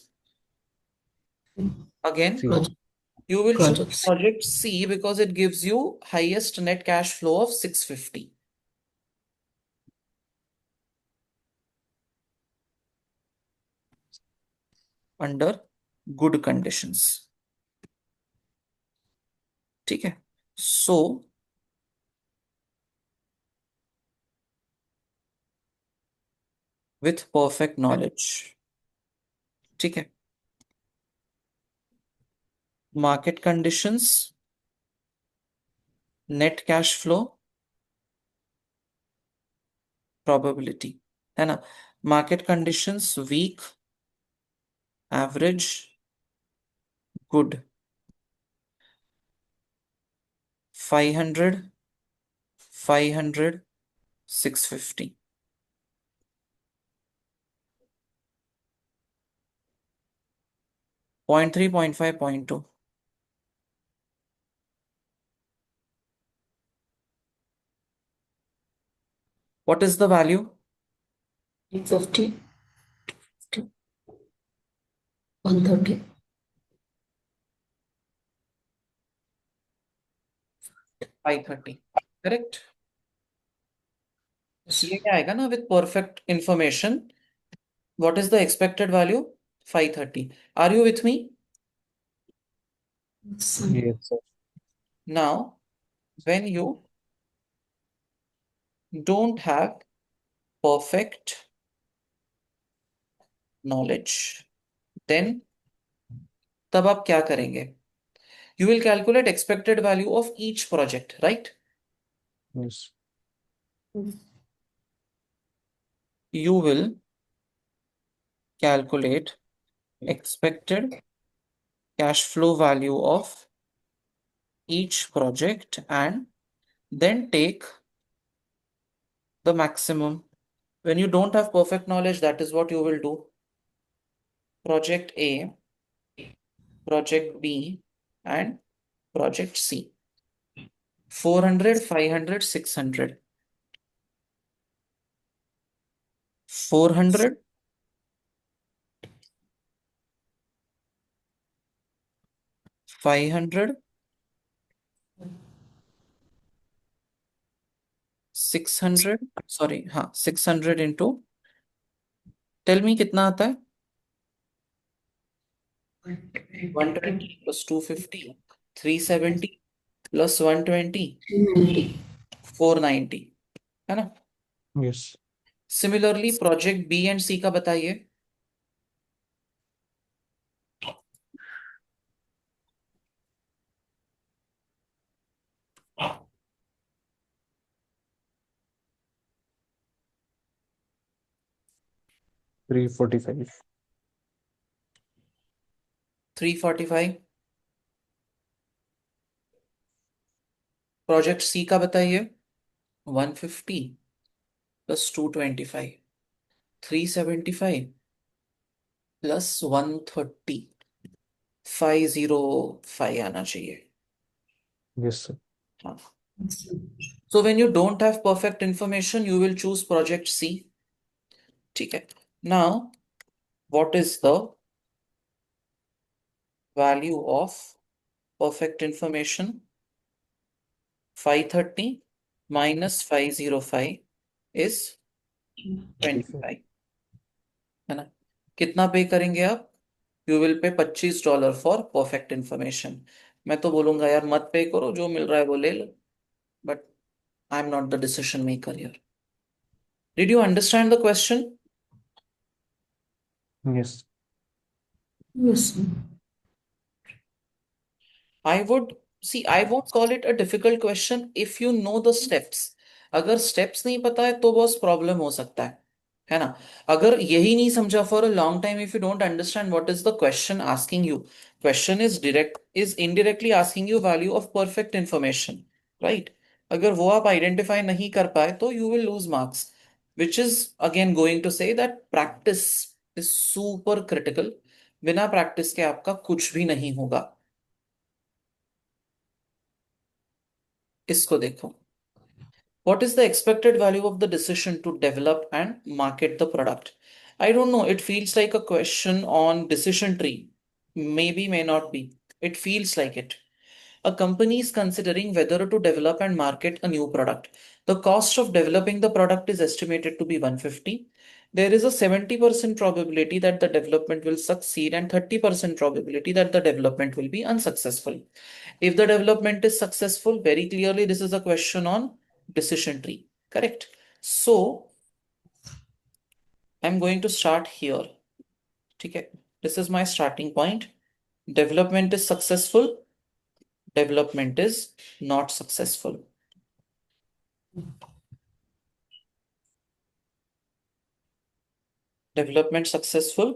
Again, see. you will choose project C because it gives you highest net cash flow of 650 under good conditions. ठीक है, so with perfect knowledge, ठीक है, market conditions, net cash flow, probability, है ना? market conditions weak, average, good, 500, 500, 650. 0.3, 0.5, 0.2. What is the value? 50, 130. 530. Correct? ये क्या आएगा ना, with perfect information. What is the expected value? 530. Are you with me? Yes, sir. Now, when you don't have perfect knowledge, then तब आप क्या करेंगे? You will calculate expected value of each project, right? Yes. You will calculate expected cash flow value of each project and then take the maximum. When you don't have perfect knowledge, that is what you will do. Project A, project B, and project C. 400, 500, 600. 400, 500, 600. Sorry, हाँ, 600 into, tell me कितना आता है? 120 plus 250, 370 plus 120, 490, है ना? Yes. Similarly project B and C का बताइए. 345. 345. Project सी का बताइए. 150 प्लस 225, 375 प्लस 130, 505 आना चाहिए. Yes, sir. हाँ. So when you don't have perfect information, you will choose project C. ठीक है. Now, what is the value of perfect information? 530 minus 505 is 25. 25, है ना? कितना पे करेंगे आप? You will pay $25 for perfect information. मैं तो बोलूंगा यार मत पे करो, जो मिल रहा है वो ले लो, but I am not the decision maker here. Did you understand the question? Yes. Yes. I would see, I won't call it a difficult question if you know the steps. अगर steps नहीं पता है तो बहुत problem हो सकता है ना? अगर यही नहीं समझा for a long time, if you don't understand what is the question asking you, question is indirectly asking you value of perfect information, right? अगर वो आप identify नहीं कर पाए तो you will lose marks, which is again going to say that practice is super critical. बिना practice के आपका कुछ भी नहीं होगा. इसको देखो. What is the expected value of the decision to develop and market the product? I don't know. It feels like a question on decision tree. Maybe, may not be. It feels like it. A company is considering whether to develop and market a new product. The cost of developing the product is estimated to be 150. There is a 70% probability that the development will succeed and 30% probability that the development will be unsuccessful. If the development is successful, very clearly this is a question on decision tree. Correct? So I'm going to start here. Okay, this is my starting point. Development is successful. Development is not successful. Development successful.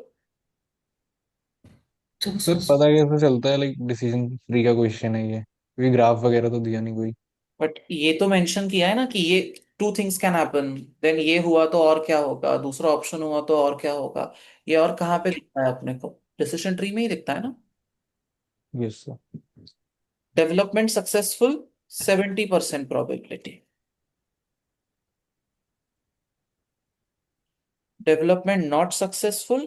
Sir Success. पता कैसे चलता है, like decision tree का question है ये, कोई graph वगैरह तो दिया नहीं कोई। बट ये तो मेंशन किया है ना कि ये two things can happen, then ये हुआ तो और क्या होगा, दूसरा ऑप्शन हुआ तो और क्या होगा। ये और कहाँ पे दिखता है अपने को? डिसीजन ट्री में ही दिखता है ना। Yes sir. Development successful 70% probability. Development not successful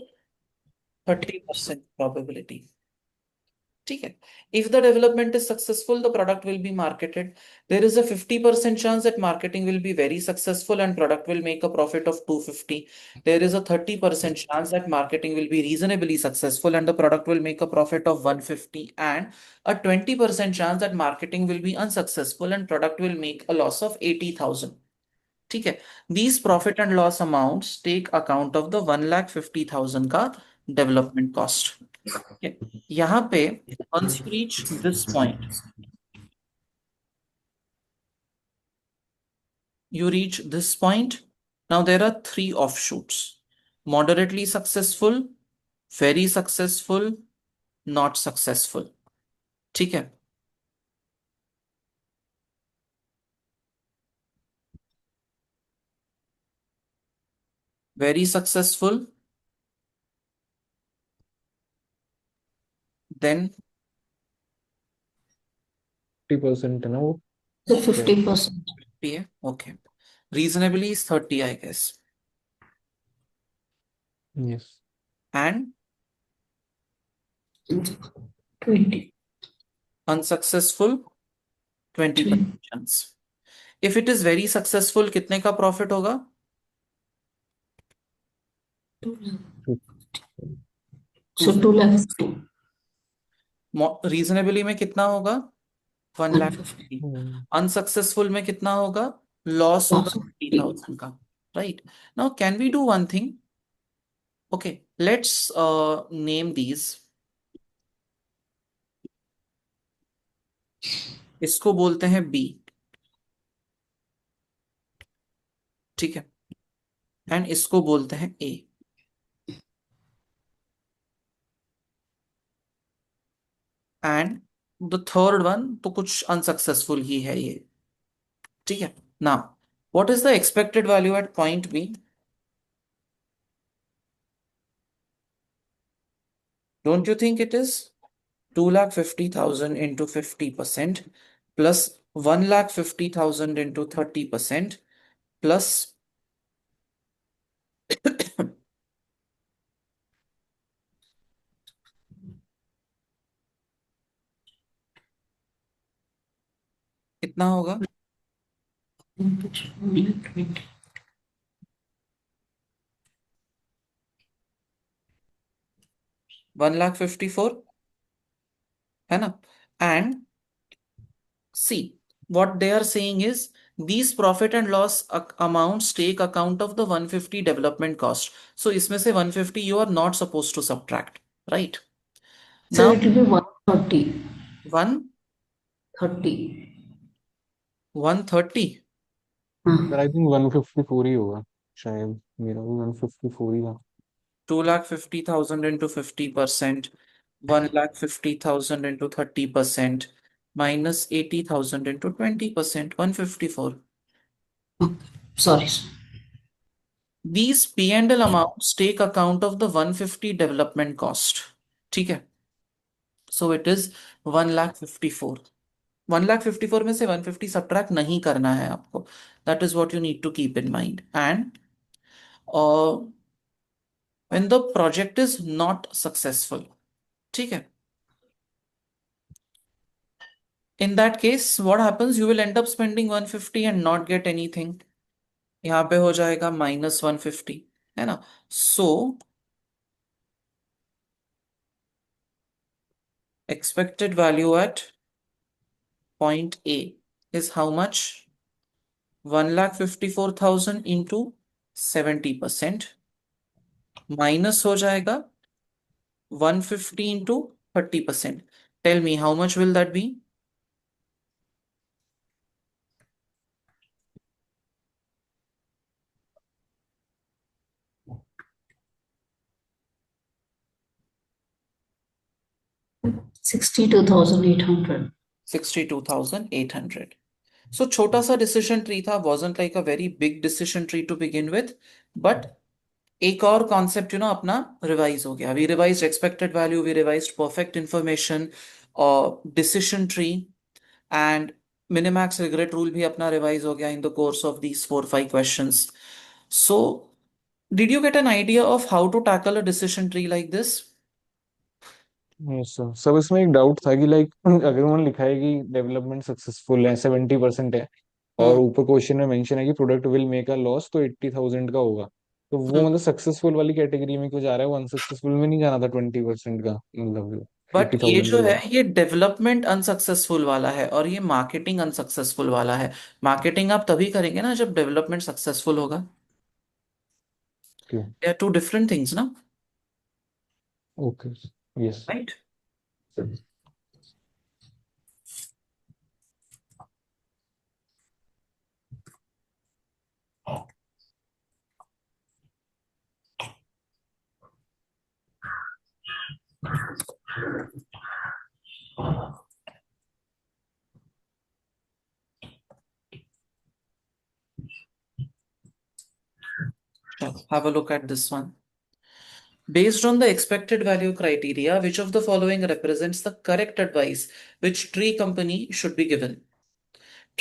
30% probability. ठीक है। If the development is successful, the product will be marketed. There is a 50% chance that marketing will be very successful and product will make a profit of 250. There is a 30% chance that marketing will be reasonably successful and the product will make a profit of 150, and a 20% chance that marketing will be unsuccessful and product will make a loss of 80,000. ठीक है। These profit and loss amounts take account of the 1,50,000 का development cost. Okay. यहाँ पे once you reach this point, now there are three offshoots: moderately successful, very successful, not successful. ठीक है। Very successful, then 50% है ना वो So शायद। 50%. 50 है। Okay. Reasonably is 30, I guess. Yes. And And 20. unsuccessful 20% 20. chance. If it is very successful, कितने का profit होगा? 2 lakh. So 250। 2 lakhs. 2. रीजनेबली में कितना होगा? 1,50,000। 150. अनसक्सेसफुल में कितना होगा? लॉस होगा Loss of 50,000 का। Right. Now can we do one thing? Okay, let's name these. इसको बोलते हैं बी। ठीक है। एंड इसको बोलते हैं A. And the third one तो कुछ अनसक्सेसफुल ही है ये। ठीक है। Now what is the expected value at point B? Don't you think it is 2,50,000 into 50% plus 1,50,000 into 30% plus कितना होगा? 120. 1,54,000 है ना। And see, what they are saying is these profit and loss amounts take account of the 150 development cost. So इसमें से 150 you are not supposed to subtract, right? So Now it will be 130. 30. 130। Sir I think 154 ही होगा शायद, मेरा भी 154 ही था। 2,50,000 into 50%, 1,50,000 into 30%, minus 80,000 into 20%, 154. Okay. Sorry. These P&L amounts take account of the 150 development cost. ठीक है। So it is 1,54,000। 1,54,000 में से 150 subtract नहीं करना है आपको। That is what you need to keep in mind. And when the project is not successful, ठीक है, in that case what happens? You will end up spending 150 and not get anything. यहाँ पे हो जाएगा -150, है ना। So expected value at point A is how much? 1,54,000 into 70% minus हो जाएगा 150 into 30%. Tell me, how much will that be? $62,800. 62,800. So छोटा सा decision tree था, wasn't like a very big decision tree to begin with, but एक और concept अपना revise हो गया. We revise expected value, we revise perfect information और decision tree, and minimax regret rule भी अपना रिवाइज हो गया in the course of these 4-5 questions. So did you get an idea of how to tackle a decision tree like this? Yes sir. सब इसमें एक doubt था कि like अगर उन्होंने लिखा है कि डेवलपमेंट सक्सेसफुल है 70% है, और हम्म. ऊपर क्वेश्चन में मेंशन है कि product will make a loss, तो 80,000 का होगा. तो वो हम्म. मतलब सक्सेसफुल वाली कैटेगरी में क्यों जा रहा है? वो अनसक्सेसफुल में नहीं जाना था 20% का, मतलब बट एट्टी ये थाउजेंड जो के है, बाद. ये डेवलपमेंट अनसक्सेसफुल वाला है और ये मार्केटिंग अनसक्सेसफुल वाला है. मार्केटिंग आप तभी करेंगे ना जब डेवलपमेंट सक्सेसफुल होगा. क्यों? They are two different things ना. Okay. Yes. Right. Have a look at this one. Based on the expected value criteria, which of the following represents the correct advice which tree company should be given?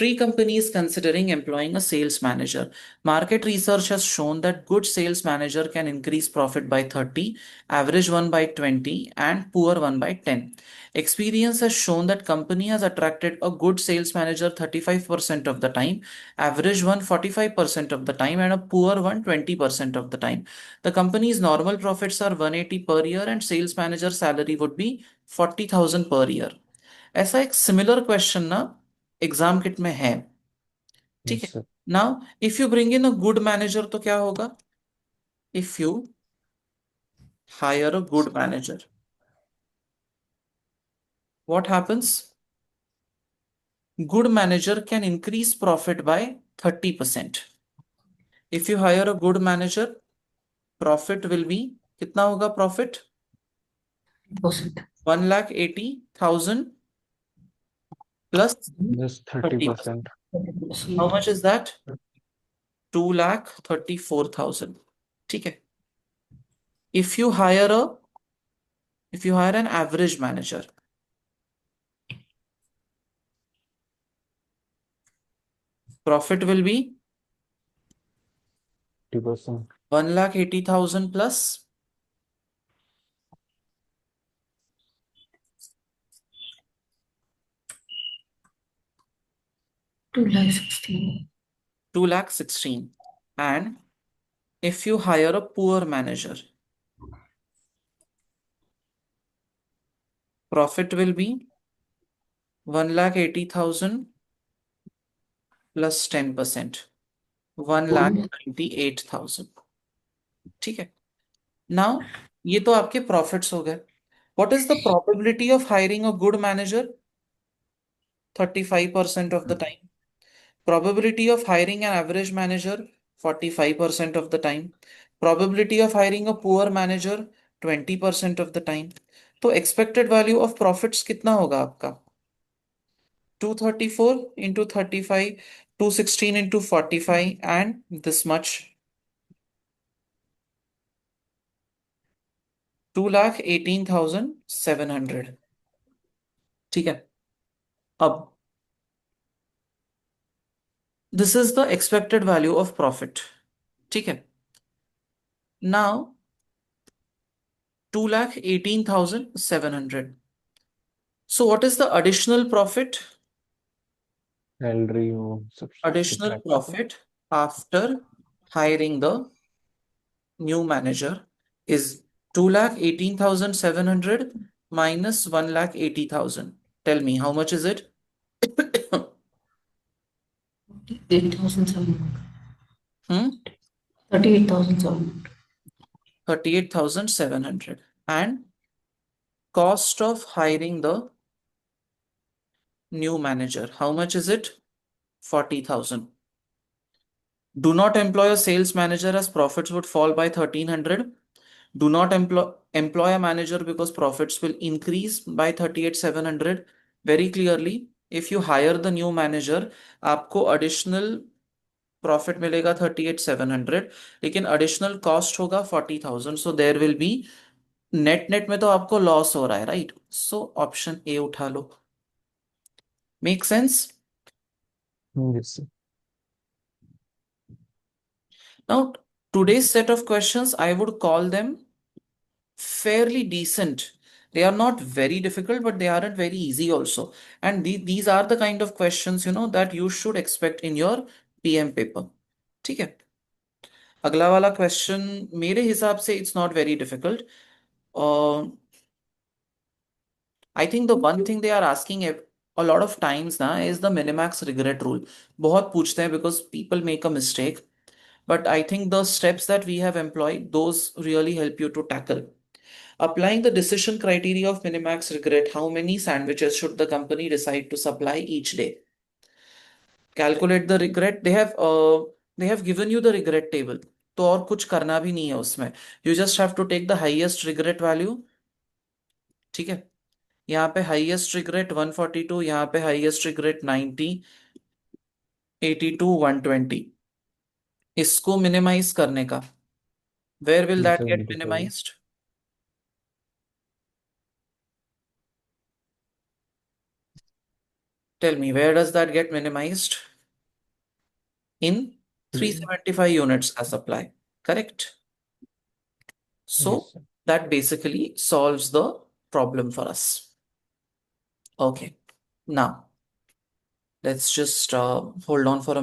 Tree company is considering employing a sales manager. Market research has shown that good sales manager can increase profit by 30, average one by 20, and poor one by 10. Experience has shown that company has attracted a good sales manager 35% of the time, average one 45% of the time, and a poor one 20% of the time. The company's normal profits are 180 per year and sales manager salary would be 40,000 per year. ऐसा एक similar question ना exam kit में है. ठीक yes है. Sir. Now if you bring in a good manager तो क्या होगा? If you hire a good manager, what happens? Good manager can increase profit by 30%. If you hire a good manager, profit will be, कितना होगा profit? Percent. 1,80,000 plus बस 30%. 30%. How 30%. Much is that? 2,34,000. ठीक है. If you hire a if you hire an average manager, profit will be 50%. 1,80,000 plus 2,16,000. 2,16,000. And if you hire a poor manager, profit will be 1,80,000 plus 10%, 1,98,000. ठीक है. Now ये तो आपके profits हो गए. What is the probability of hiring a good manager? 35% of the time. Probability of hiring an average manager, 45% of the time. Probability of hiring a poor manager, 20% of the time. तो expected value of profits कितना होगा आपका? 234 into 35, 216 into 45, and this much, 2,18,700. ठीक है. अब this is the expected value of profit. ठीक है. Now 2,18,700. So what is the additional profit? Salary वो सब Additional subtract करके. profit after hiring the new manager is 2,18,700 minus 1,80,000. Tell me, how much is it? 38,700. Hmm? 38,700. 38,700. And Cost of hiring the new manager. How much is it? 40,000. Do not employ a sales manager as profits would fall by 1,300. Do not employ a manager because profits will increase by 38,700. Very clearly, if you hire the new manager, आपको additional profit मिलेगा 38,700, लेकिन additional cost होगा 40,000. So there will be net net में तो आपको loss हो रहा है, राइट? सो ऑप्शन ए उठा लो. Make sense? Yes sir. Now today's set of questions, I would call them fairly decent. They are not very difficult, but they aren't very easy also. And these are the kind of questions, that you should expect in your PM paper. ठीक है. अगला वाला question मेरे हिसाब से it's not very difficult. I think the one thing they are asking a lot of times now is the minimax regret rule. बहुत पूछते हैं because people make a mistake. But I think the steps that we have employed, those really help you to tackle. Applying the decision criteria of minimax regret, how many sandwiches should the company decide to supply each day? Calculate the regret. They have given you the regret table. तो और कुछ करना भी नहीं है उसमें. You just have to take the highest regret value. ठीक है. यहाँ पे हाईएस्ट रिग्रेट 142, यहाँ पे हाईएस्ट रिग्रेट 90, 82, 120. इसको मिनिमाइज करने का, where will that get 175। Minimized? Tell me, where does that get minimized? In 375 units as supply, correct? So yes sir. that basically solves the problem for us. Okay, now let's just hold on for a